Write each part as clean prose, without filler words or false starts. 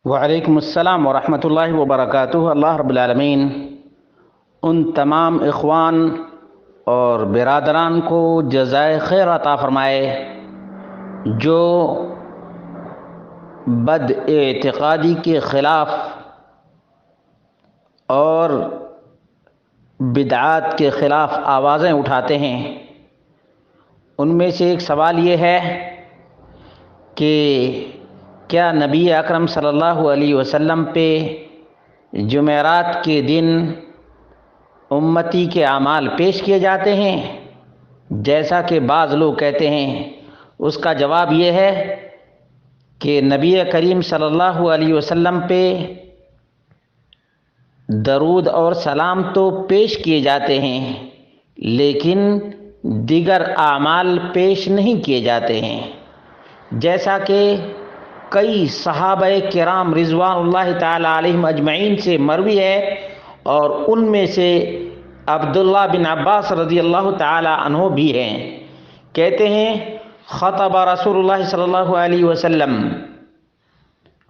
وعلیکم السلام ورحمۃ اللہ وبرکاتہ۔ اللہ رب العالمین ان تمام اخوان اور برادران کو جزائے خیر عطا فرمائے جو بد اعتقادی کے خلاف اور بدعات کے خلاف آوازیں اٹھاتے ہیں۔ ان میں سے ایک سوال یہ ہے کہ کیا نبی اکرم صلی اللہ علیہ وسلم پہ جمعرات کے دن امتی کے اعمال پیش کیے جاتے ہیں جیسا کہ بعض لوگ کہتے ہیں؟ اس کا جواب یہ ہے کہ نبی کریم صلی اللہ علیہ وسلم پہ درود اور سلام تو پیش کیے جاتے ہیں لیکن دیگر اعمال پیش نہیں کیے جاتے ہیں، جیسا کہ کئی صحابہ کرام رضوان اللہ تعالی علیہم اجمعین سے مروی ہے، اور ان میں سے عبداللہ بن عباس رضی اللہ تعالی عنہ بھی ہیں۔ کہتے ہیں خطب رسول اللہ صلی اللہ علیہ وسلم،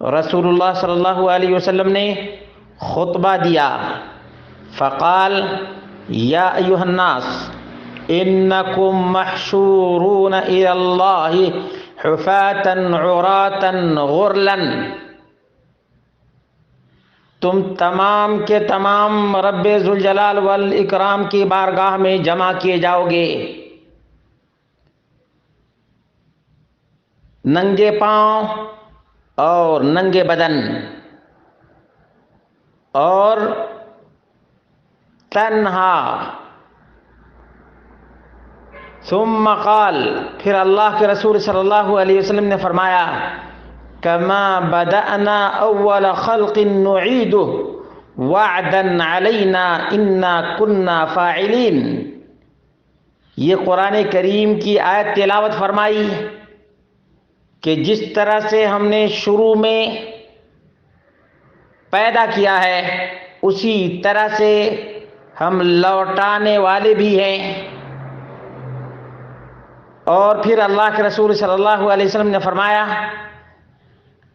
رسول اللہ صلی اللہ علیہ وسلم نے خطبہ دیا، فقال یا ایھا الناس انکم محشورون الی اللہ حفاتا عراتا غرلا، تم تمام کے تمام رب ذوالجلال والاکرام کی بارگاہ میں جمع کیے جاؤ گے، ننگے پاؤں اور ننگے بدن، اور تنہا۔ ثم قال، پھر اللہ کے رسول صلی اللہ علیہ وسلم نے فرمایا، کما بدأنا اول خلق نعیدہ وعدا علینا انا کنا فاعلین۔ یہ قرآن کریم کی آیت تلاوت فرمائی کہ جس طرح سے ہم نے شروع میں پیدا کیا ہے اسی طرح سے ہم لوٹانے والے بھی ہیں۔ اور پھر اللہ کے رسول صلی اللہ علیہ وسلم نے فرمایا،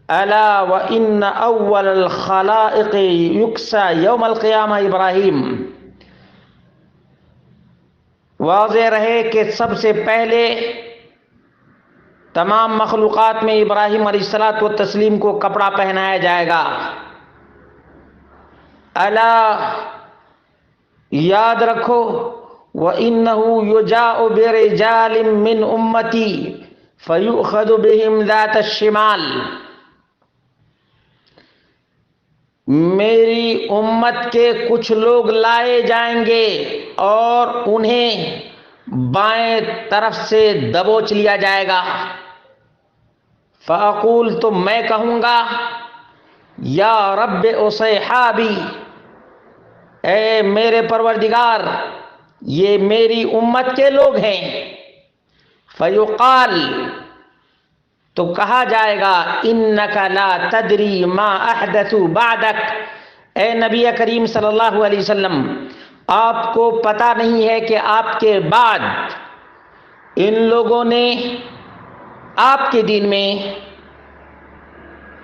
الا وان اول الخلائق یکسا یوم القیامہ ابراہیم۔ واضح رہے کہ سب سے پہلے تمام مخلوقات میں ابراہیم علیہ الصلوۃ والتسلیم کو کپڑا پہنایا جائے گا۔ الا، یاد رکھو، وَإِنَّهُ يُجَاءُ بِرِجَالٍ مِّنْ أُمَّتِي فَيُؤْخَذُ بِهِمْ ذَاتَ الشِّمَالِ، میری امت کے کچھ لوگ لائے جائیں گے اور انہیں بائیں طرف سے دبوچ لیا جائے گا۔ فَأَقُولُ، تو میں کہوں گا، یا رب اصحابی، اے میرے پروردگار، یہ میری امت کے لوگ ہیں۔ فیقال، تو کہا جائے گا، انک لا تدری ما احدثوا بعدک، اے نبی کریم صلی اللہ علیہ وسلم، آپ کو پتہ نہیں ہے کہ آپ کے بعد ان لوگوں نے آپ کے دین میں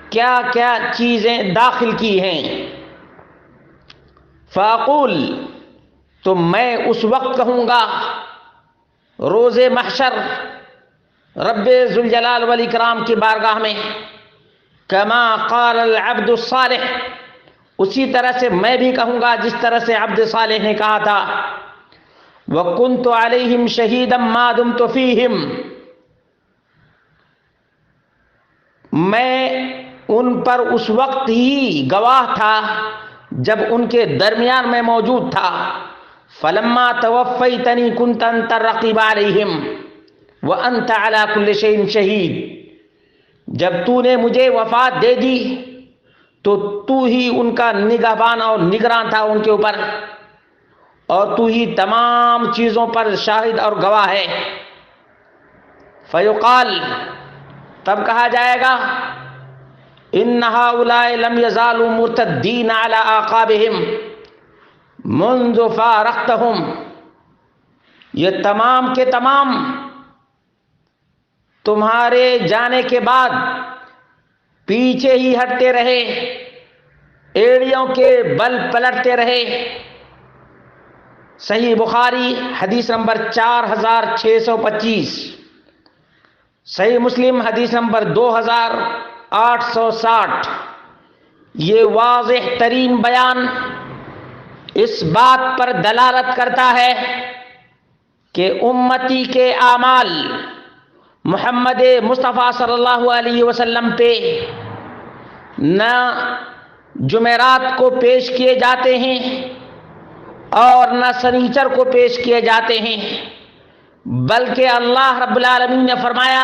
کیا کیا چیزیں داخل کی ہیں۔ فاقول، تو میں اس وقت کہوں گا روز محشر رب ذوالجلال والاکرام کی بارگاہ میں، کما قال العبد الصالح، اسی طرح سے میں بھی کہوں گا جس طرح سے عبد صالح نے کہا تھا، وَكُنْتُ عَلَيْهِمْ شَهِيدًا مَا دُمْتُ فِيهِمْ، میں ان پر اس وقت ہی گواہ تھا جب ان کے درمیان میں موجود تھا۔ فلما توفیتنی کنت انت الرقیب علیہم وانت علی کل شیء شہید، جب تو نے مجھے وفات دے دی تو تو ہی ان کا نگہبان اور نگراں تھا ان کے اوپر، اور تو ہی تمام چیزوں پر شاہد اور گواہ ہے۔ فیقال، تب کہا جائے گا، ان ہؤلاء لم یزالوا مرتدین علی اعقابہم منذ فارقتہم، یہ تمام کے تمام تمہارے جانے کے بعد پیچھے ہی ہٹتے رہے، ایڑیوں کے بل پلٹتے رہے۔ صحیح بخاری حدیث نمبر 4625، صحیح مسلم حدیث نمبر 2860۔ یہ واضح ترین بیان اس بات پر دلالت کرتا ہے کہ امتی کے اعمال محمد مصطفیٰ صلی اللہ علیہ وسلم پہ نہ جمعرات کو پیش کیے جاتے ہیں اور نہ سنیچر کو پیش کیے جاتے ہیں، بلکہ اللہ رب العالمین نے فرمایا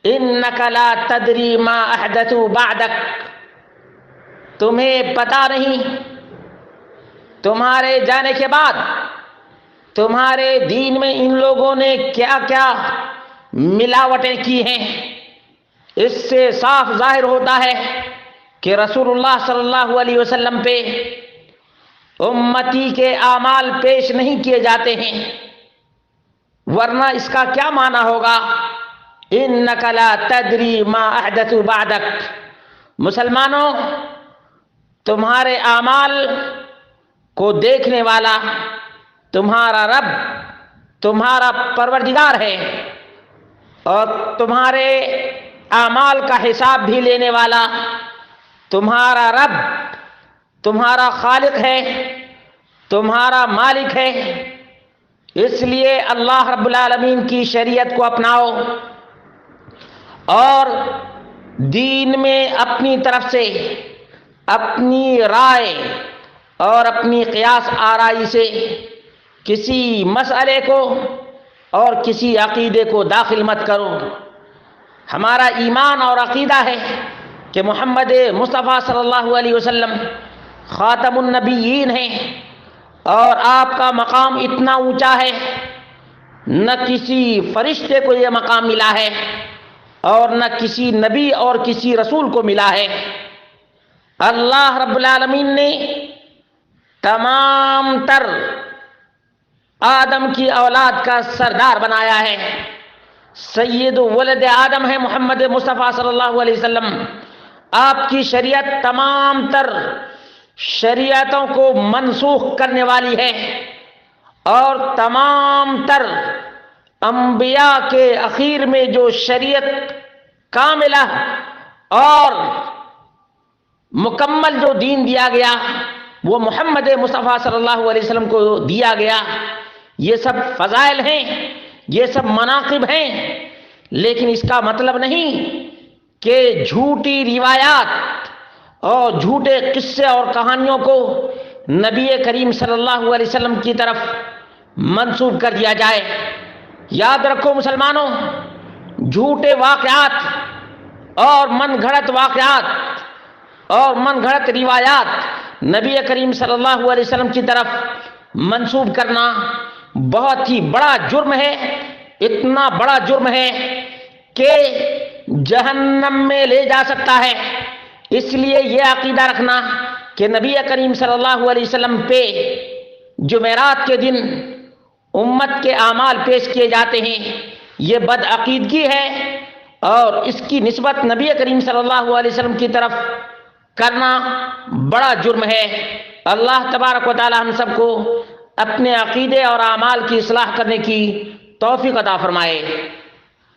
اِنَّكَ لَا تَدْرِي مَا أَحْدَثُوا بَعْدَكَ، تمہیں پتہ نہیں تمہارے جانے کے بعد تمہارے دین میں ان لوگوں نے کیا کیا ملاوٹیں کی ہیں۔ اس سے صاف ظاہر ہوتا ہے کہ رسول اللہ صلی اللہ علیہ وسلم پہ امتی کے اعمال پیش نہیں کیے جاتے ہیں، ورنہ اس کا کیا معنی ہوگا اِنَّكَ لَا تَدْرِي مَا أَحْدَثُوا بَعْدَكَ۔ مسلمانوں، تمہارے اعمال کو دیکھنے والا تمہارا رب، تمہارا پروردگار ہے، اور تمہارے اعمال کا حساب بھی لینے والا تمہارا رب، تمہارا خالق ہے، تمہارا مالک ہے۔ اس لیے اللہ رب العالمین کی شریعت کو اپناؤ اور دین میں اپنی طرف سے اپنی رائے اور اپنی قیاس آرائی سے کسی مسئلے کو اور کسی عقیدے کو داخل مت کرو۔ ہمارا ایمان اور عقیدہ ہے کہ محمد مصطفیٰ صلی اللہ علیہ وسلم خاتم النبیین ہیں، اور آپ کا مقام اتنا اونچا ہے، نہ کسی فرشتے کو یہ مقام ملا ہے اور نہ کسی نبی اور کسی رسول کو ملا ہے۔ اللہ رب العالمین نے تمام تر آدم کی اولاد کا سردار بنایا ہے، سید ولد آدم ہے محمد مصطفیٰ صلی اللہ علیہ وسلم۔ آپ کی شریعت تمام تر شریعتوں کو منسوخ کرنے والی ہے، اور تمام تر انبیاء کے اخیر میں جو شریعت کاملہ اور مکمل جو دین دیا گیا وہ محمد مصطفیٰ صلی اللہ علیہ وسلم کو دیا گیا۔ یہ سب فضائل ہیں، یہ سب مناقب ہیں، لیکن اس کا مطلب نہیں کہ جھوٹی روایات اور جھوٹے قصے اور کہانیوں کو نبی کریم صلی اللہ علیہ وسلم کی طرف منسوب کر دیا جائے۔ یاد رکھو مسلمانوں، جھوٹے واقعات اور من گھڑت واقعات اور من گھڑت روایات نبی کریم صلی اللہ علیہ وسلم کی طرف منسوب کرنا بہت ہی بڑا جرم ہے، اتنا بڑا جرم ہے کہ جہنم میں لے جا سکتا ہے۔ اس لیے یہ عقیدہ رکھنا کہ نبی کریم صلی اللہ علیہ وسلم پہ جمعرات کے دن امت کے اعمال پیش کیے جاتے ہیں، یہ بدعقیدگی ہے، اور اس کی نسبت نبی کریم صلی اللہ علیہ وسلم کی طرف کرنا بڑا جرم ہے۔ اللہ تبارک و تعالی ہم سب کو اپنے عقیدے اور اعمال کی اصلاح کرنے کی توفیق عطا فرمائے۔